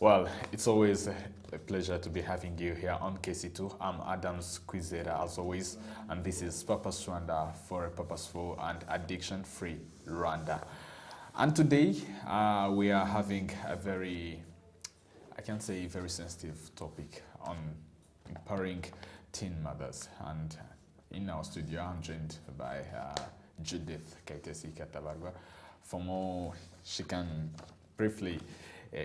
Well, it's always a pleasure to be having you here on KC2. I'm Adams Kwizera, as always, and this is Purpose Rwanda for a purposeful and addiction-free Rwanda. And today, we are having a very, I can say, very sensitive topic on empowering teen mothers. And in our studio, I'm joined by Judith Kaitesi Katabarwa. For more, she can briefly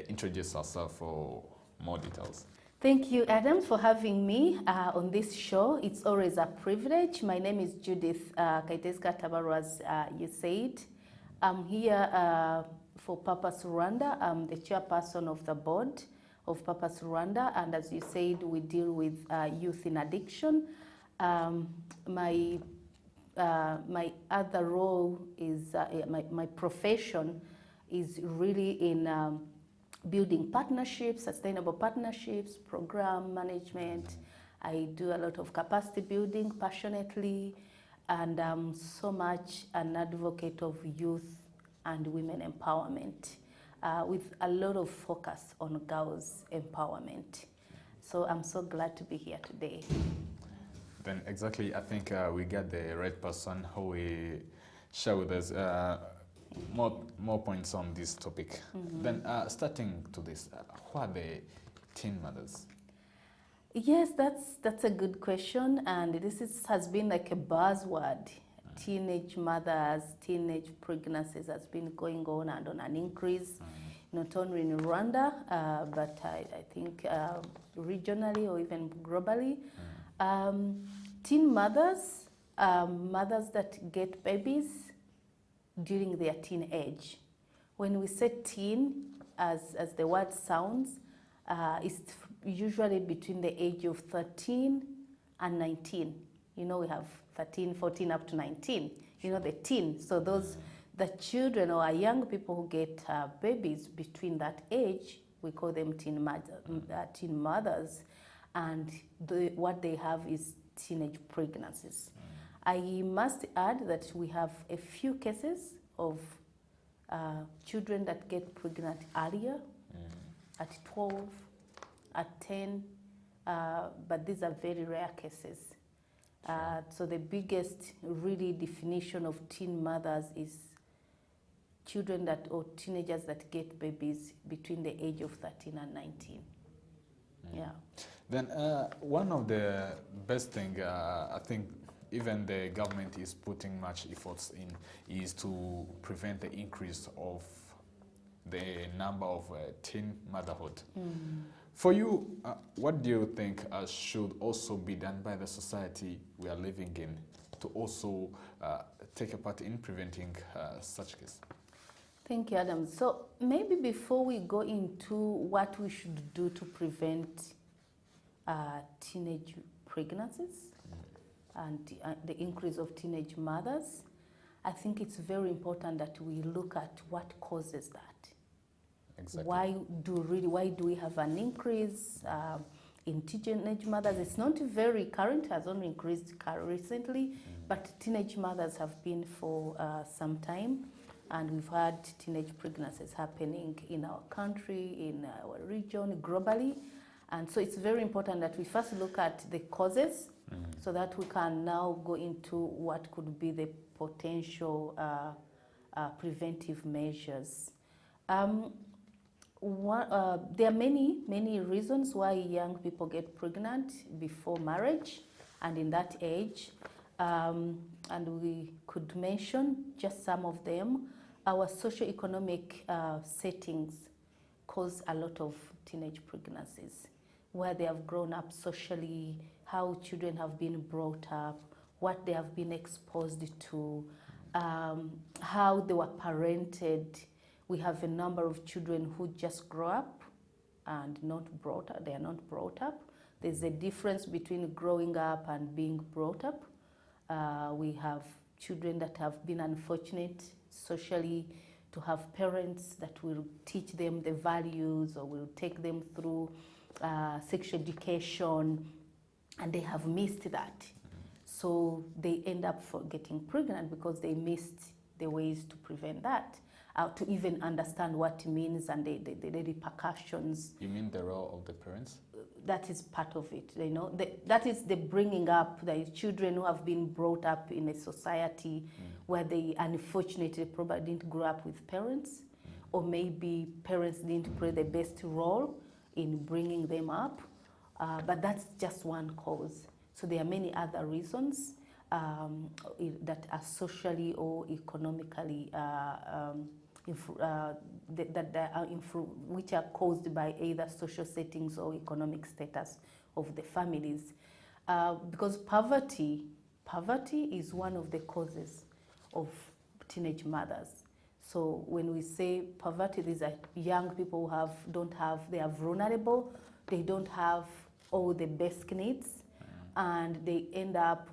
introduce herself for more details. Thank you, Adam, for having me on this show. It's always a privilege. My name is Judith Kaitesi Katabarwa, as you said. I'm here for Purpose Rwanda. I'm the chairperson of the board of Purpose Rwanda, and as you said, we deal with youth in addiction. My other role is, my profession is really in building partnerships, sustainable partnerships, program management. I do a lot of capacity building passionately, and I'm so much an advocate of youth and women empowerment with a lot of focus on girls' empowerment. So I'm so glad to be here today. Then exactly, I think we got the right person who will share with us more points on this topic. Then starting to this, who are the teen mothers? Yes, that's a good question, and this has been like a buzzword. Teenage mothers, teenage pregnancies has been going on and on an increase, not only in Rwanda, but I think regionally or even globally. Teen mothers, mothers that get babies during their teen age. When we say teen, as the word sounds, it's usually between the age of 13 and 19. You know, we have 13, 14 up to 19, you know, the teen. So those, the children or young people who get babies between that age, we call them teen mothers. And what they have is teenage pregnancies. I must add that we have a few cases of children that get pregnant earlier, at 12, at 10, but these are very rare cases. So the biggest really definition of teen mothers is children that, or teenagers that get babies between the age of 13 and 19. Yeah. Then one of the best thing I think even the government is putting much efforts in is to prevent the increase of the number of teen motherhood. For you, what do you think should also be done by the society we are living in to also take a part in preventing such cases? Thank you, Adam. So maybe before we go into what we should do to prevent teenage pregnancies and the increase of teenage mothers, I think it's very important that we look at what causes that. Exactly. Why do we have an increase in teenage mothers? It's not very current, has only increased recently, but teenage mothers have been for some time, and we've had teenage pregnancies happening in our country, in our region, globally. And so it's very important that we first look at the causes so that we can now go into what could be the potential preventive measures. There are many reasons why young people get pregnant before marriage and in that age. And we could mention just some of them. Our socioeconomic settings cause a lot of teenage pregnancies, where they have grown up socially, how children have been brought up, what they have been exposed to, how they were parented. We have a number of children who just grow up and not brought up. They are not brought up. There's a difference between growing up and being brought up. We have children that have been unfortunate socially to have parents that will teach them the values or will take them through sexual education, and they have missed that. So they end up getting pregnant because they missed the ways to prevent that. to even understand what it means and the repercussions. You mean the role of the parents? That is part of it, you know. That is the bringing up the children who have been brought up in a society where they unfortunately probably didn't grow up with parents, or maybe parents didn't play the best role in bringing them up. But that's just one cause. So there are many other reasons that are socially or economically which are caused by either social settings or economic status of the families. Because poverty is one of the causes of teenage mothers. So when we say poverty, these are young people who they are vulnerable, they don't have all the basic needs, and they end up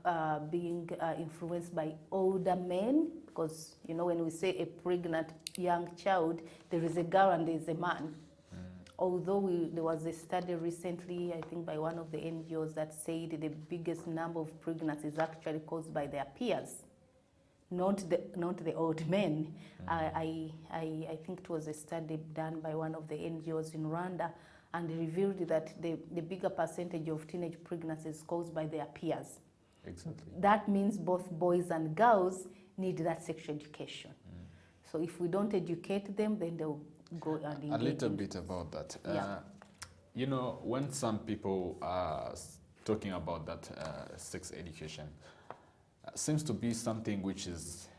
being influenced by older men, because, you know, when we say a pregnant young child, there is a girl and there is a man. Although there was a study recently, I think by one of the NGOs, that said the biggest number of pregnancies is actually caused by their peers, not the old men. I think it was a study done by one of the NGOs in Rwanda, and revealed that the bigger percentage of teenage pregnancies is caused by their peers. Exactly. That means both boys and girls need that sexual education. So if we don't educate them, then they'll go and engage. A little bit about that. Yeah. You know, when some people are talking about that sex education, seems to be something which is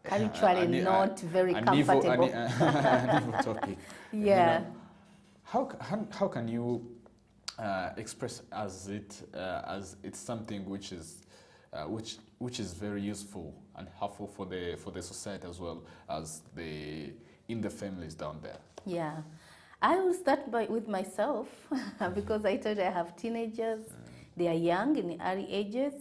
culturally not very comfortable. A new topic. Yeah. You know, how can you express as it's something which is very useful and helpful for the society as well as in the families down there? Yeah, I will start with myself because I told you I have teenagers. They are young in the early ages,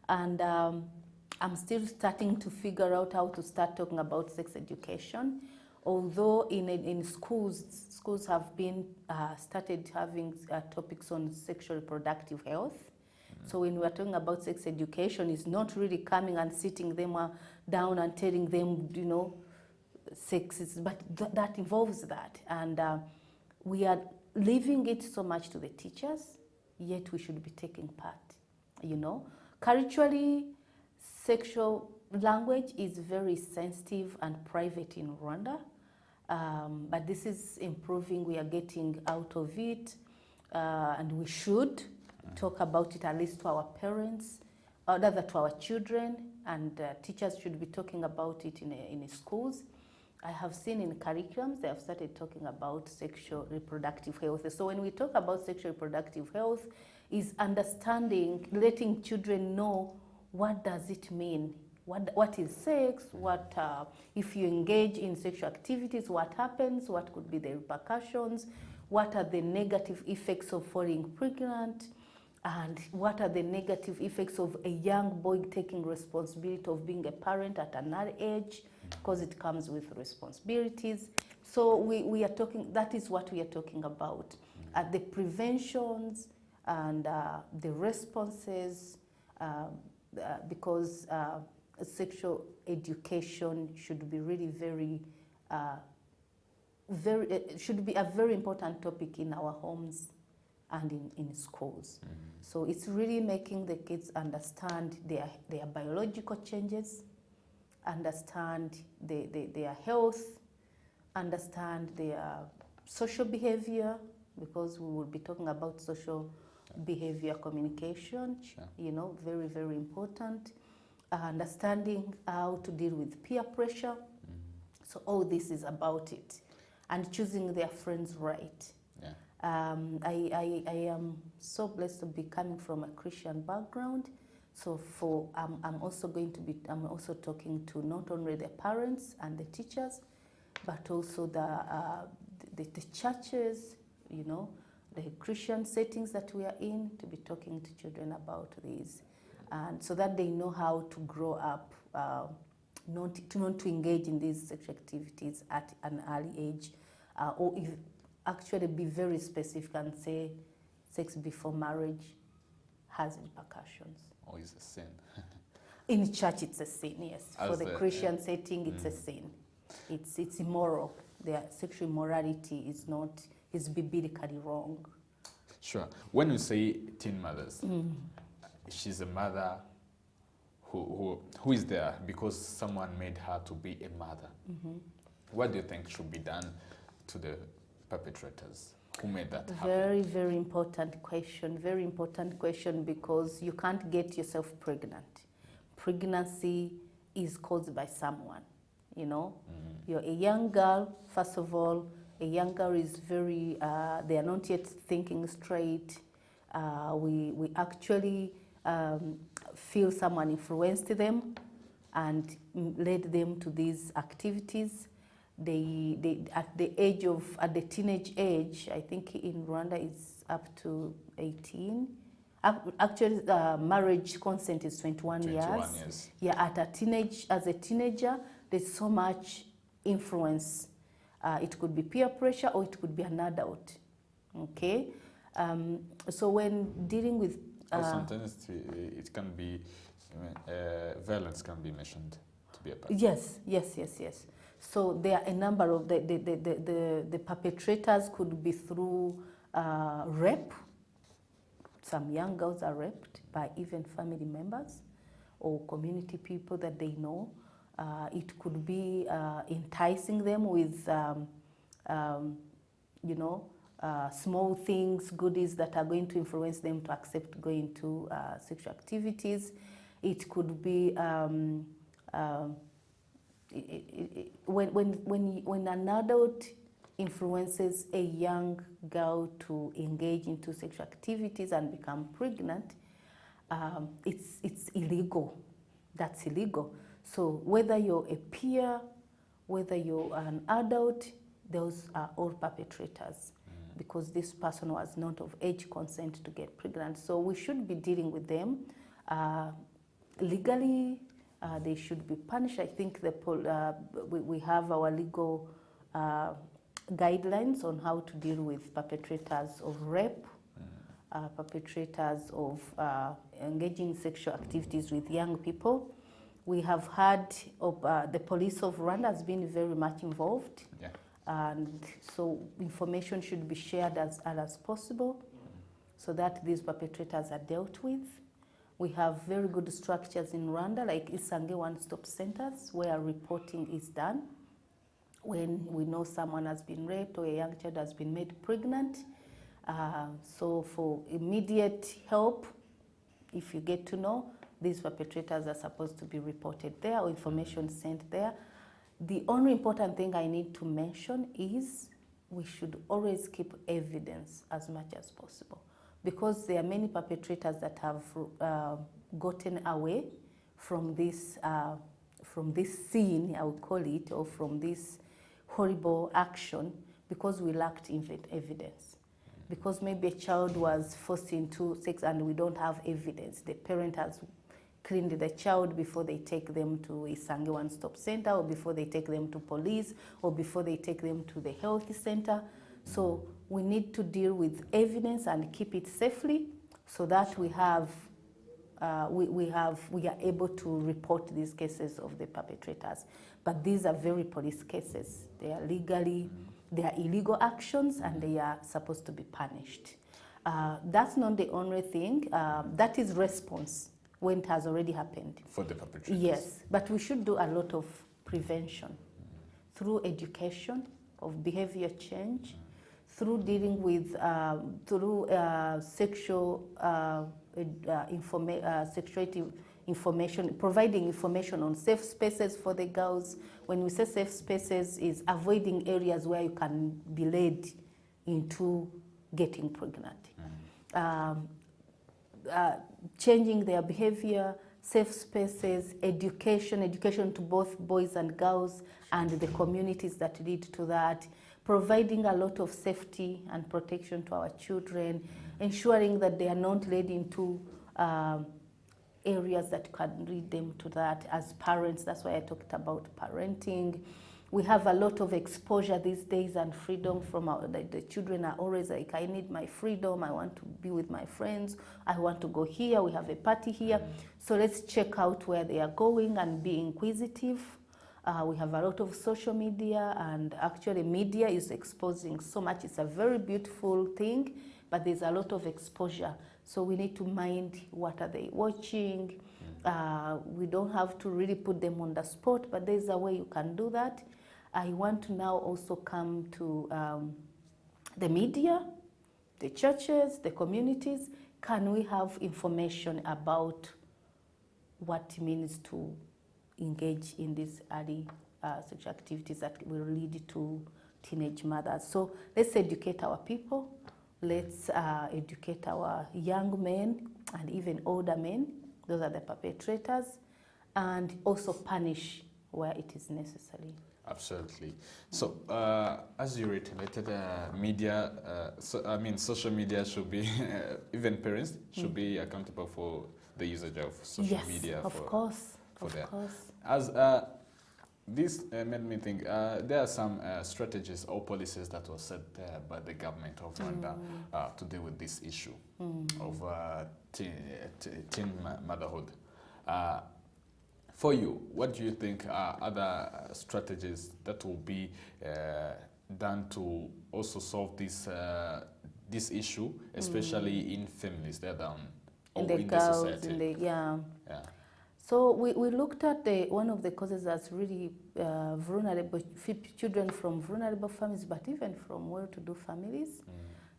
and I'm still starting to figure out how to start talking about sex education. Although in schools have been started having topics on sexual reproductive health. So when we're talking about sex education, it's not really coming and sitting them down and telling them, you know, sex is, but that involves that. And we are leaving it so much to the teachers, yet we should be taking part, you know. Culturally, sexual language is very sensitive and private in Rwanda. But this is improving. We are getting out of it, and we should talk about it at least to our parents, or rather to our children, and teachers should be talking about it in schools. I have seen in curriculums they have started talking about sexual reproductive health. So when we talk about sexual reproductive health, is understanding, letting children know what does it mean. What is sex? What if you engage in sexual activities? What happens? What could be the repercussions? What are the negative effects of falling pregnant? And what are the negative effects of a young boy taking responsibility of being a parent at an early age? Because it comes with responsibilities. So we are talking. That is what we are talking about. The preventions and the responses, because. Sexual education should be really should be a very important topic in our homes and in schools. So it's really making the kids understand their biological changes, understand their health, understand their social behavior, because we will be talking about social behavior communication. Sure. You know, very, very important. Understanding how to deal with peer pressure. So all this is about it, and choosing their friends right. Yeah. I am so blessed to be coming from a Christian background. So I'm also talking to not only the parents and the teachers, but also the churches, you know, the Christian settings that we are in, to be talking to children about these. And so that they know how to grow up, not to engage in these sexual activities at an early age, or if actually be very specific and say sex before marriage has repercussions. Or is a sin? In church, it's a sin, yes. For the Christian setting, it's a sin. It's immoral. Their sexual immorality is biblically wrong. Sure. When you say teen mothers, she's a mother who is there because someone made her to be a mother. What do you think should be done to the perpetrators? Who made that happen? Very, very important question. Very important question, because you can't get yourself pregnant. Pregnancy is caused by someone, you know. You're a young girl, first of all. A young girl is very, they are not yet thinking straight. We actually feel someone influenced them and led them to these activities. They at the teenage age, I think in Rwanda it's up to 18. Actually, marriage consent is 21 years. Yeah, as a teenager, there's so much influence. It could be peer pressure or it could be an adult. Okay, so when dealing with sometimes it can be violence can be mentioned to be a part. Yes. So there are a number of the perpetrators could be through rape. Some young girls are raped by even family members or community people that they know. It could be enticing them with, small things, goodies that are going to influence them to accept going to sexual activities. It could be when an adult influences a young girl to engage into sexual activities and become pregnant, it's illegal. That's illegal. So whether you're a peer, whether you're an adult, those are all perpetrators, because this person was not of age consent to get pregnant. So we should be dealing with them legally. They should be punished. I think we have our legal guidelines on how to deal with perpetrators of rape, perpetrators of engaging in sexual activities with young people. We have had the police of Rwanda has been very much involved, and so information should be shared as early as possible so that these perpetrators are dealt with. We have very good structures in Rwanda, like Isange One-Stop Centers, where reporting is done when we know someone has been raped or a young child has been made pregnant. So for immediate help, if you get to know, these perpetrators are supposed to be reported there or information sent there. The only important thing I need to mention is we should always keep evidence as much as possible, because there are many perpetrators that have gotten away from this scene, I would call it, or from this horrible action, because we lacked evidence. Because maybe a child was forced into sex and we don't have evidence. The parent has cleaned the child before they take them to a Isange One-Stop Center, or before they take them to police, or before they take them to the health center. So we need to deal with evidence and keep it safely, so that we are able to report these cases of the perpetrators. But these are very police cases. They are illegal actions, and they are supposed to be punished. That's not the only thing. That is response when it has already happened. For the perpetrators. Yes, but we should do a lot of prevention through education of behavior change, through dealing with sexual sexuality information, providing information on safe spaces for the girls. When we say safe spaces, is avoiding areas where you can be led into getting pregnant. Changing their behavior, safe spaces, education to both boys and girls and the communities that lead to that, providing a lot of safety and protection to our children, ensuring that they are not led into areas that can lead them to that. As parents, that's why I talked about parenting. We have a lot of exposure these days and freedom from the children are always like, I need my freedom, I want to be with my friends, I want to go here, we have a party here. So let's check out where they are going and be inquisitive. We have a lot of social media, and actually media is exposing so much. It's a very beautiful thing, but there's a lot of exposure. So we need to mind what are they watching. We don't have to really put them on the spot, but there's a way you can do that. I want to now also come to the media, the churches, the communities. Can we have information about what it means to engage in these early such activities that will lead to teenage mothers? So let's educate our people. Let's educate our young men and even older men. Those are the perpetrators. And also punish where it is necessary. Absolutely. So, as you reiterated, media, social media should be, even parents should be accountable for the usage of social media. Yes, of course. As this made me think, there are some strategies or policies that were set by the government of Rwanda to deal with this issue of teen motherhood. For you, what do you think are other strategies that will be done to also solve this issue, especially in families that in the society? Yeah. So we looked at one of the causes that's really vulnerable, children from vulnerable families, but even from well-to-do families.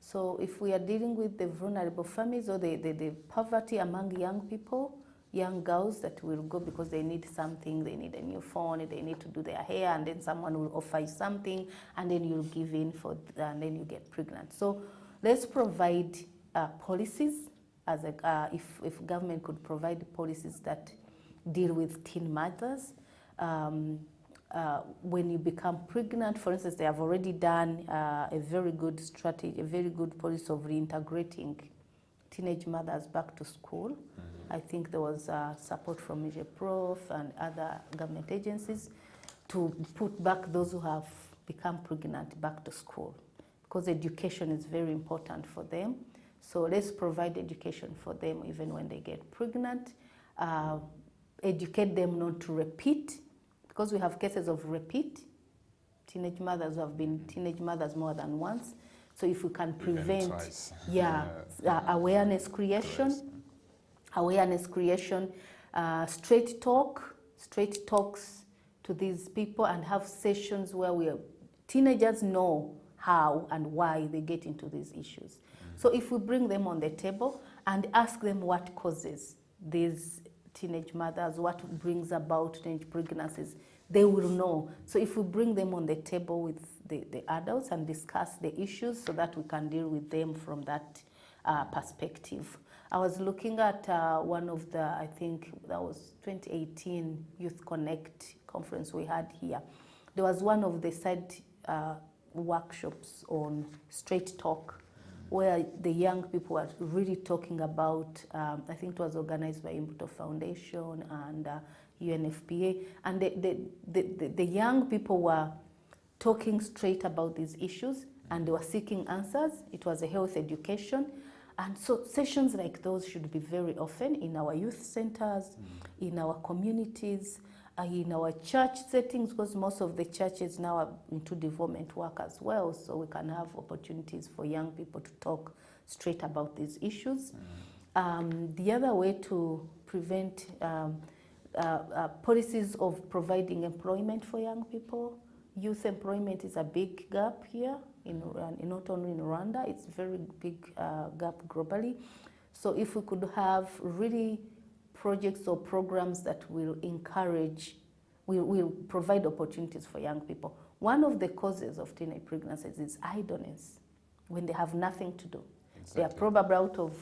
So if we are dealing with the vulnerable families or the poverty among young people, young girls that will go because they need something, they need a new phone, they need to do their hair, and then someone will offer you something, and then you'll give in for, and then you get pregnant. So let's provide policies, as if government could provide policies that deal with teen mothers. When you become pregnant, for instance, they have already done a very good strategy, a very good policy of reintegrating teenage mothers back to school. I think there was support from Prof and other government agencies to put back those who have become pregnant back to school, because education is very important for them. So let's provide education for them even when they get pregnant. Educate them not to repeat, because we have cases of repeat teenage mothers who have been teenage mothers more than once. So if we can prevent, awareness creation. Straight talks to these people, and have sessions where teenagers know how and why they get into these issues. So if we bring them on the table and ask them what causes these teenage mothers, what brings about teenage pregnancies, they will know. So if we bring them on the table with the adults and discuss the issues so that we can deal with them from that perspective. I was looking at one of the, I think that was 2018 Youth Connect conference we had here. There was one of the side workshops on straight talk, where the young people were really talking about, I think it was organized by Imbuto Foundation and UNFPA, and the young people were talking straight about these issues, and they were seeking answers. It was a health education. And so sessions like those should be very often in our youth centers, in our communities, in our church settings, because most of the churches now are into development work as well, so we can have opportunities for young people to talk straight about these issues. The other way to prevent policies of providing employment for young people. Youth employment is a big gap here, not only in Rwanda, it's a very big gap globally. So if we could have really projects or programs that will encourage, will provide opportunities for young people. One of the causes of teenage pregnancies is idleness, when they have nothing to do. Exactly. They are probably out of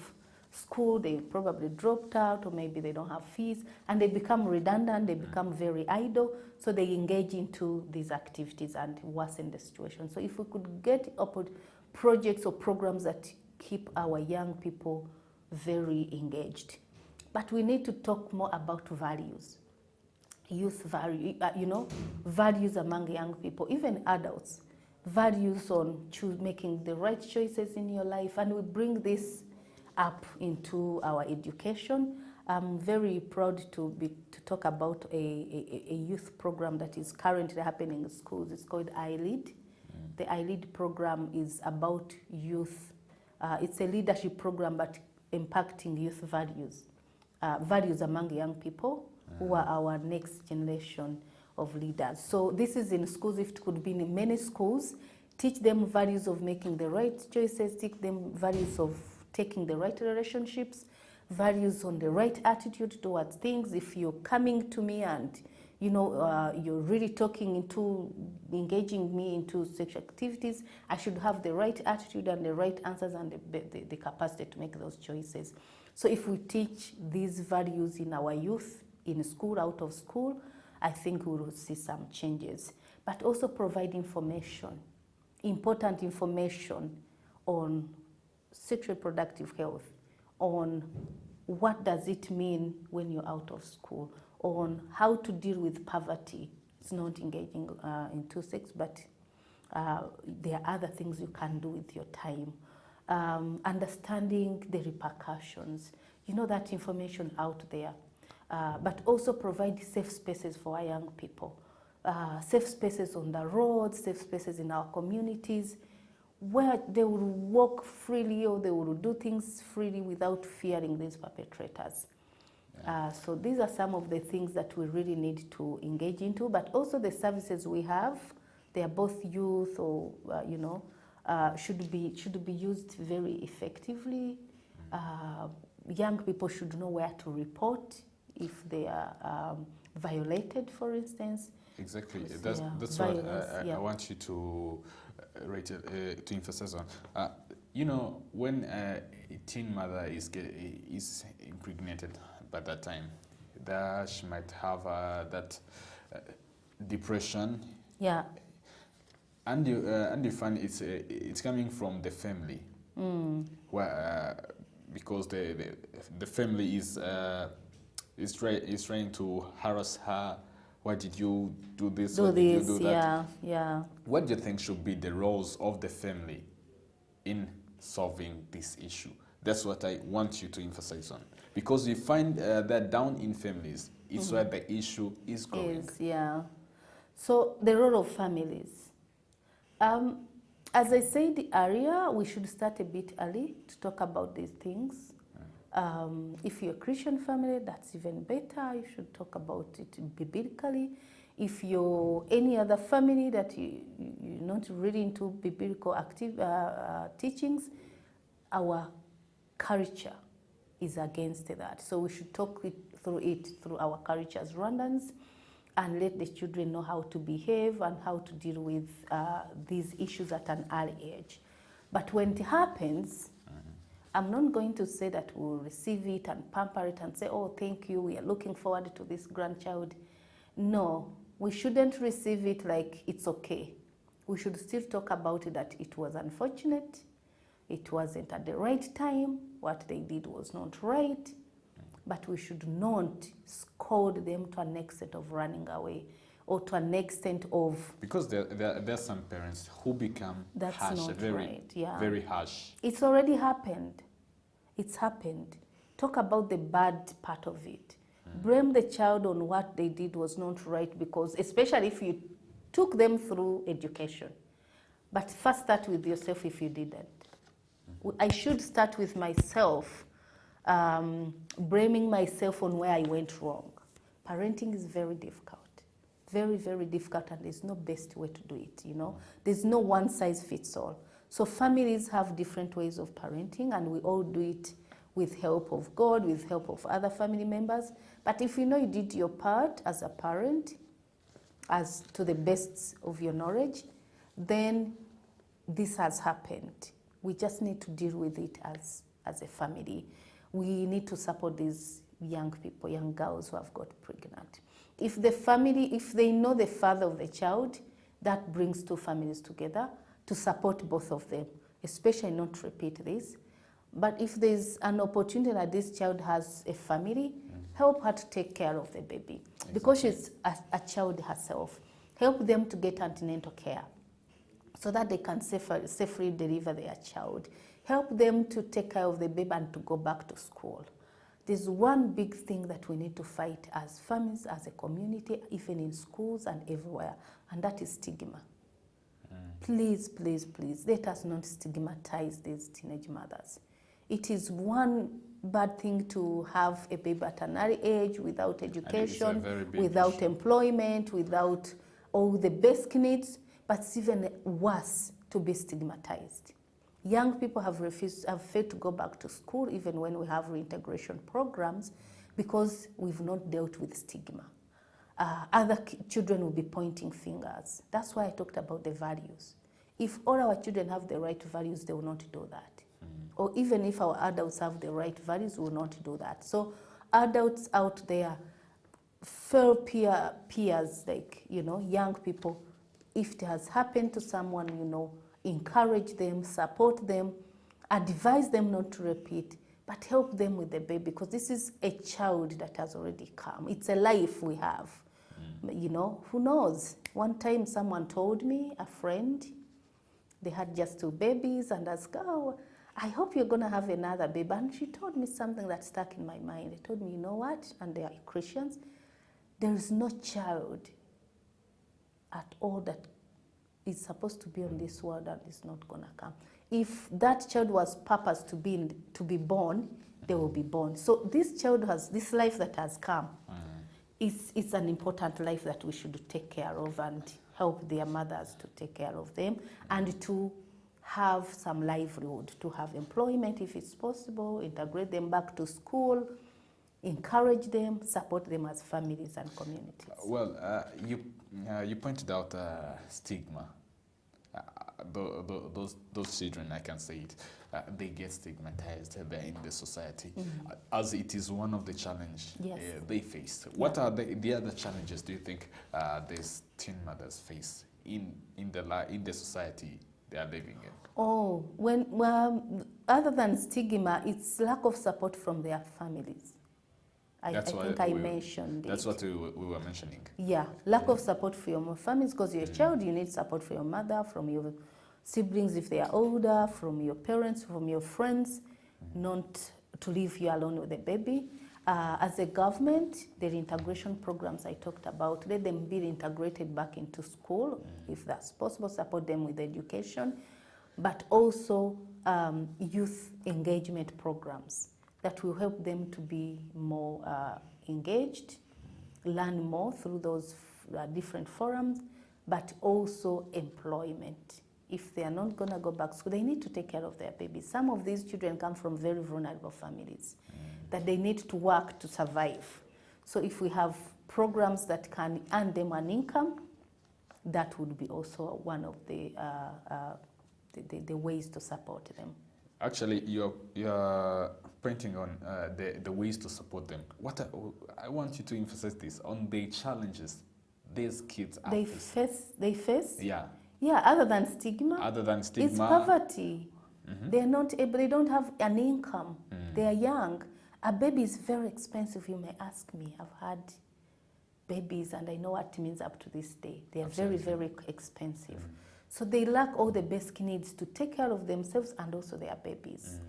school, they probably dropped out, or maybe they don't have fees, and they become redundant, they become very idle, so they engage into these activities and worsen the situation. So if we could get projects or programs that keep our young people very engaged. But we need to talk more about values, youth value, values among young people, even adults, values on making the right choices in your life, and we bring this up into our education, I'm very proud to talk about a youth program that is currently happening in schools. It's called iLead. The iLead program is about youth. It's a leadership program, but impacting youth values, values among young people who are our next generation of leaders. So this is in schools. If it could be in many schools, teach them values of making the right choices, teach them values of taking the right relationships, values on the right attitude towards things. If you're coming to me and you're really engaging me into sexual activities, I should have the right attitude and the right answers and the capacity to make those choices. So if we teach these values in our youth, in school, out of school, I think we will see some changes. But also provide information, important information on sexual reproductive health, on what does it mean when you're out of school, on how to deal with poverty. It's not engaging into sex, but there are other things you can do with your time. Understanding the repercussions, that information out there. But also provide safe spaces for our young people. Safe spaces on the roads, safe spaces in our communities, where they will walk freely or they will do things freely without fearing these perpetrators. So these are some of the things that we really need to engage into, but also the services we have, they are both youth or, should be used very effectively. Young people should know where to report if they are violated, for instance. Exactly. That's what I want you to to emphasize on. When a teen mother is impregnated by that time, that she might have that depression. Yeah. And you find it's coming from the family, where because the family is trying to harass her. Why did you do this? Why did you do that? Yeah. What do you think should be the roles of the family in solving this issue? That's what I want you to emphasize on. Because you find that down in families, it's where the issue is going. So the role of families. As I said earlier, we should start a bit early to talk about these things. If you're a Christian family, that's even better. You should talk about it biblically. If you're any other family that you're not really into biblical teachings, our culture is against that. So we should talk through our culture as Rwandans and let the children know how to behave and how to deal with these issues at an early age. But when it happens, I'm not going to say that we'll receive it and pamper it and say, oh, thank you, we are looking forward to this grandchild. No, we shouldn't receive it like it's okay. We should still talk about it, that it was unfortunate, it wasn't at the right time, what they did was not right, but we should not scold them to an extent of running away or to an extent of... Because there are some parents who become harsh, very harsh. It's already happened. It's happened. Talk about the bad part of it. Blame the child on what they did was not right, because especially if you took them through education. But first start with yourself if you didn't. I should start with myself, blaming myself on where I went wrong. Parenting is very difficult. Very, very difficult, and there's no best way to do it, There's no one size fits all. So families have different ways of parenting, and we all do it with help of God, with help of other family members. But if you know you did your part as a parent, as to the best of your knowledge, then this has happened. We just need to deal with it as a family. We need to support these young people, young girls who have got pregnant. If they know the father of the child, that brings two families together to support both of them, especially not to repeat this. But if there's an opportunity that this child has a family, help her to take care of the baby. Exactly. Because she's a child herself. Help them to get antenatal care so that they can safely deliver their child. Help them to take care of the baby and to go back to school. there's one big thing that we need to fight as families, as a community, even in schools and everywhere, and that is stigma. Please, please, please, let us not stigmatize these teenage mothers. It is one bad thing to have a baby at an early age without education, without employment, without all the basic needs, but it's even worse to be stigmatized. Young people have failed to go back to school even when we have reintegration programs because we've not dealt with stigma. Other children will be pointing fingers. That's why I talked about the values. If all our children have the right values, they will not do that. Or even if our adults have the right values, we will not do that. So adults out there, fellow peers, like, young people, if it has happened to someone, encourage them, support them, advise them not to repeat, but help them with the baby, because this is a child that has already come. It's a life we have. Who knows? One time someone told me, a friend, they had just 2 babies, and asked, oh, I hope you're going to have another baby. And she told me something that stuck in my mind. They told me, you know what? And they are Christians. There is no child at all that is supposed to be on this world and is not going to come. If that child was purposed to be born, they will be born. So this child this life that has come. It's an important life that we should take care of and help their mothers to take care of them and to have some livelihood, to have employment if it's possible, integrate them back to school, encourage them, support them as families and communities. Well, you pointed out stigma. Those children, I can say it, they get stigmatized in the society, as it is one of the challenges they face. What are the other challenges do you think these teen mothers face in the society they are living in? Oh, other than stigma, it's lack of support from their families. I think I mentioned it. That's what we were mentioning. Yeah, lack of support for your families, because you're a child, you need support from your mother, from your siblings if they are older, from your parents, from your friends, not to leave you alone with the baby. As a government, the reintegration programs I talked about, let them be integrated back into school, if that's possible, support them with education, but also youth engagement programs that will help them to be more engaged, learn more through those different forums, but also employment. If they are not going to go back to school, they need to take care of their babies. Some of these children come from very vulnerable families that they need to work to survive. So if we have programs that can earn them an income, that would be also one of the ways to support them. Actually, you're pointing on the ways to support them. I want you to emphasize this on the challenges these kids are they face. Yeah, other than stigma. It's poverty. They're not able, they don't have an income. They are young. A baby is very expensive, you may ask me. I've had babies and I know what it means up to this day. They are very, very expensive. So they lack all the basic needs to take care of themselves and also their babies.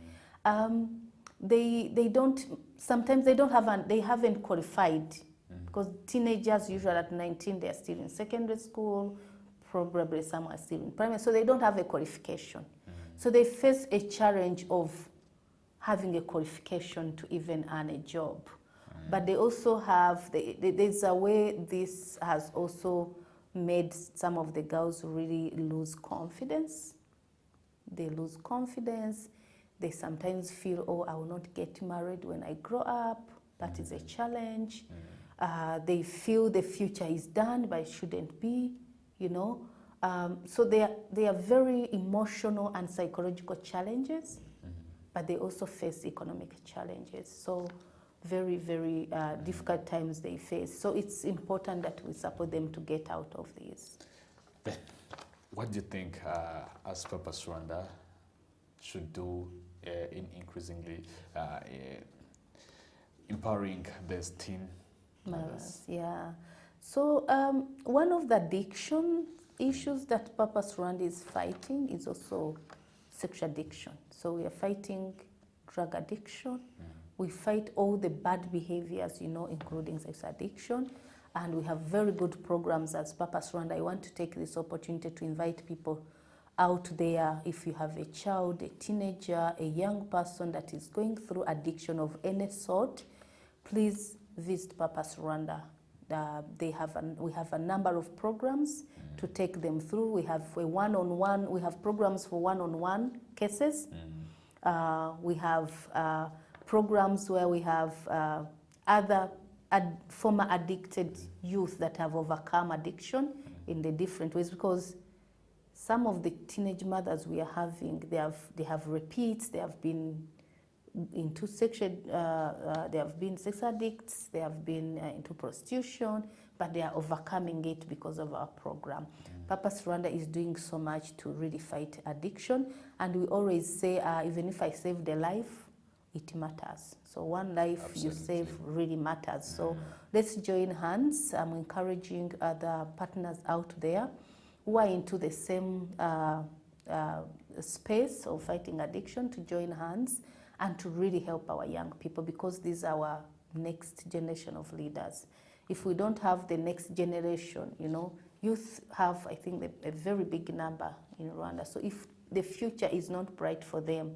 Sometimes they haven't qualified, because teenagers usually at 19, they're still in secondary school, probably some are still in primary, so they don't have a qualification. So they face a challenge of having a qualification to even earn a job. But they also have, there's a way this has also made some of the girls really lose confidence. They lose confidence. They sometimes feel, oh, I will not get married when I grow up. That is a challenge. They feel the future is done, but it shouldn't be, So they are very emotional and psychological challenges, but they also face economic challenges. So very, very difficult times they face. So it's important that we support them to get out of these. Then, what do you think as Purpose Rwanda should do in increasingly empowering these teen mothers? Yeah. So one of the addiction issues that Purpose Rwanda is fighting is also sexual addiction. So we are fighting drug addiction, We fight all the bad behaviors, including sex addiction. And we have very good programs as Purpose Rwanda. I want to take this opportunity to invite people out there. If you have a child, a teenager, a young person that is going through addiction of any sort, please visit Purpose Rwanda. We have a number of programs to take them through. We have we have programs for one-on-one cases. We have programs where we have other former addicted youth that have overcome addiction in the different ways, because some of the teenage mothers we are having, they have repeats, they have been into they have been sex addicts, they have been into prostitution, but they are overcoming it because of our program. Purpose Rwanda is doing so much to really fight addiction, and we always say, even if I saved a life, it matters. So one life you save really matters. So let's join hands. I'm encouraging other partners out there who are into the same space of fighting addiction to join hands and to really help our young people, because these are our next generation of leaders. If we don't have the next generation, youth have, I think, a very big number in Rwanda. So if the future is not bright for them,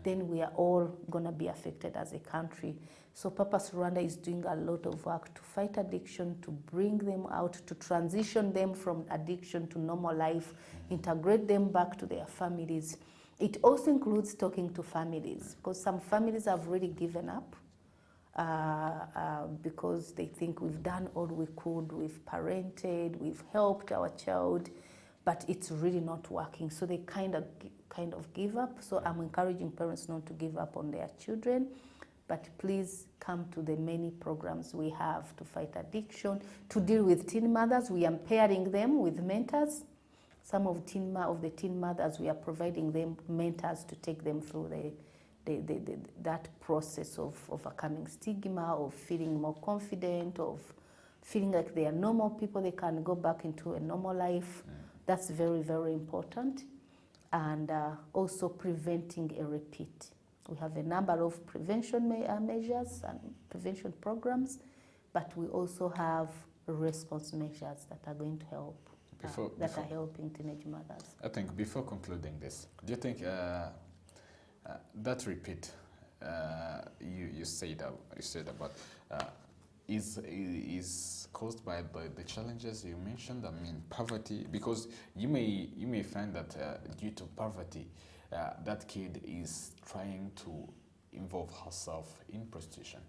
then we are all going to be affected as a country. So Purpose Rwanda is doing a lot of work to fight addiction, to bring them out, to transition them from addiction to normal life, integrate them back to their families. It also includes talking to families, because some families have really given up because they think we've done all we could, we've parented, we've helped our child, but it's really not working. So they kind of give up. So I'm encouraging parents not to give up on their children, but please come to the many programs we have to fight addiction, to deal with teen mothers. We are pairing them with mentors. Some of the teen mothers, we are providing them mentors to take them through that process of overcoming stigma, of feeling more confident, of feeling like they are normal people, they can go back into a normal life. That's very, very important. And also preventing a repeat. We have a number of prevention measures and prevention programs, but we also have response measures that are going to help, that are helping teenage mothers. I think before concluding this, do you think that repeat you said about is caused by the challenges you mentioned? I mean, poverty, because you may find that due to poverty, that kid is trying to involve herself in prostitution.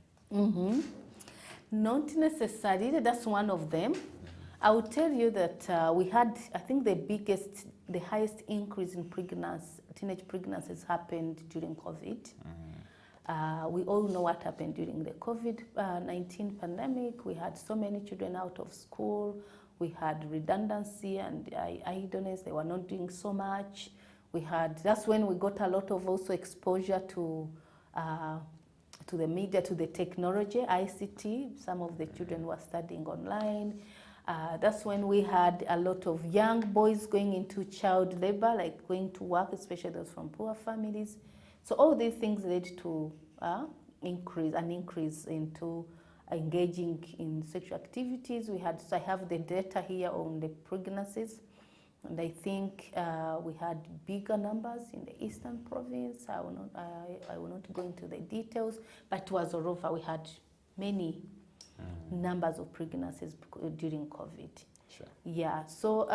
Not necessarily. That's one of them. I will tell you that we had, I think, the highest increase in teenage pregnancies happened during COVID. We all know what happened during the COVID-19 pandemic. We had so many children out of school. We had redundancy and idleness. They were not doing so much. That's when we got a lot of also exposure to the media, to the technology, ICT. Some of the children were studying online. That's when we had a lot of young boys going into child labor, like going to work, especially those from poor families. So all these things led to an increase into engaging in sexual activities. So I have the data here on the pregnancies, and I think we had bigger numbers in the Eastern Province. I will not go into the details, but it was all over. We had many numbers of pregnancies during COVID. Sure. Yeah. So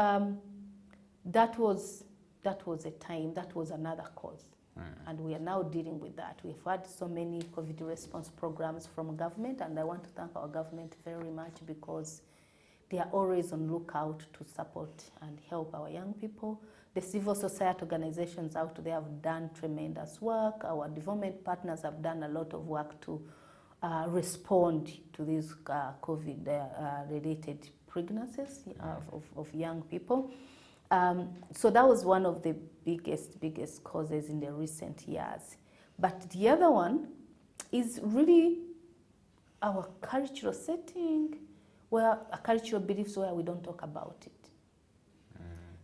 that was a time. That was another cause. And we are now dealing with that. We've had so many COVID response programs from government, and I want to thank our government very much, because they are always on lookout to support and help our young people. The civil society organizations out there have done tremendous work. Our development partners have done a lot of work to respond to these COVID-related pregnancies of young people. So that was one of the biggest causes in the recent years. But the other one is really our cultural setting, where cultural beliefs where we don't talk about it.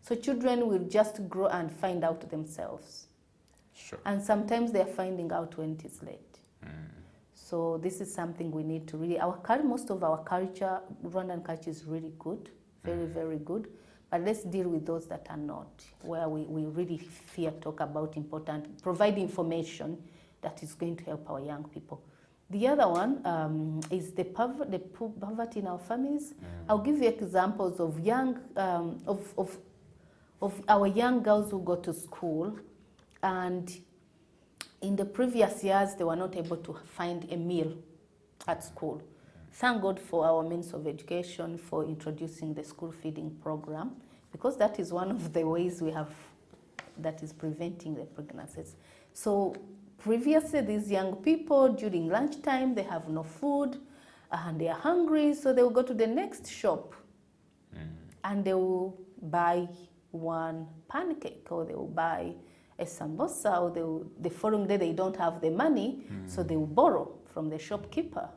So children will just grow and find out themselves. Sure. And sometimes they're finding out when it is late. So this is something we need to really, most of our culture, Rwandan culture is really good, very, very good. But let's deal with those that are not, where we really fear talk about provide information that is going to help our young people. The other one is the poverty in our families. I'll give you examples of of our young girls who go to school, and in the previous years they were not able to find a meal at school. Thank God for our means of education for introducing the school feeding program, because that is one of the ways we have that is preventing the pregnancies. So previously, these young people, during lunchtime, they have no food and they are hungry, so they will go to the next shop and they will buy one pancake, or they will buy a sambosa, or the following day they don't have the money, so they will borrow from the shopkeeper.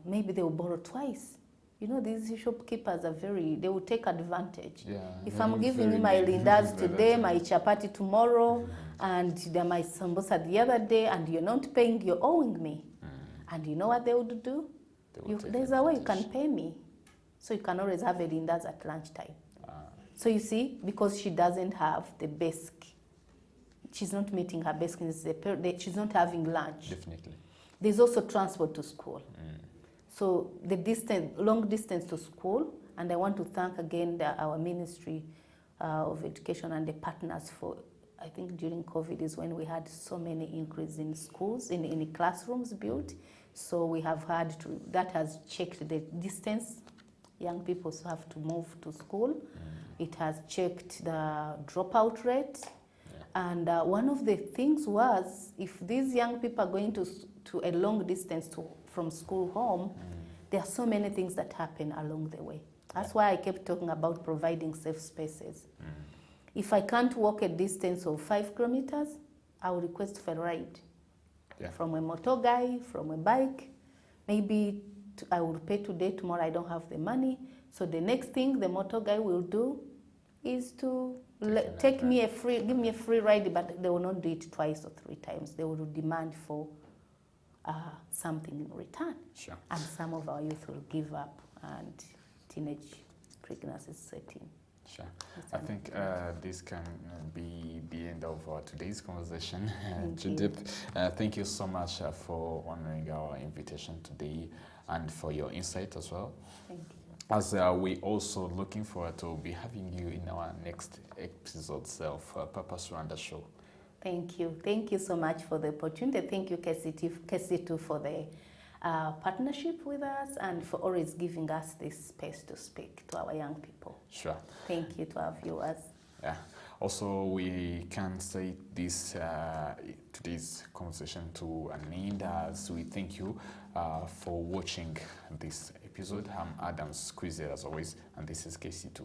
Maybe they will borrow twice. You know, these shopkeepers they will take advantage. Yeah, if I'm giving you my lindas today, my chapati tomorrow, and my sambosa the other day, and you're not paying, you're owing me. And you know what they would do? There's a way you can pay me. So you can always have a lindas at lunchtime. So you see, because she doesn't have the basic, she's not meeting her basic needs, she's not having lunch. Definitely. There's also transport to school. So the long distance to school, and I want to thank again our Ministry of Education and the partners for, I think during COVID is when we had so many increase in schools, in classrooms built. So we have that has checked the distance young people have to move to school. It has checked the dropout rate. And one of the things was, if these young people are going to a long distance from school home, there are so many things that happen along the way. That's why I kept talking about providing safe spaces. If I can't walk a distance of 5 kilometers, I will request for a ride from a motor guy, from a bike. Maybe I will pay today, tomorrow I don't have the money. So the next thing the motor guy will do is to give me a free ride, but they will not do it twice or 3 times. They will demand for something in return. Sure. And some of our youth will give up, and teenage pregnancies set in. Sure. I think this can be the end of today's conversation. Judith, thank you so much for honoring our invitation today and for your insight as well. Thank you. As we also looking forward to be having you in our next episodes of Purpose Rwanda Show. Thank you. Thank you so much for the opportunity. Thank you, KC2, for the partnership with us and for always giving us this space to speak to our young people. Sure. Thank you to our viewers. Yeah. Also, we can say this today's conversation to an end, as we thank you for watching this episode. I'm Adams Kwizera, as always, and this is KC2.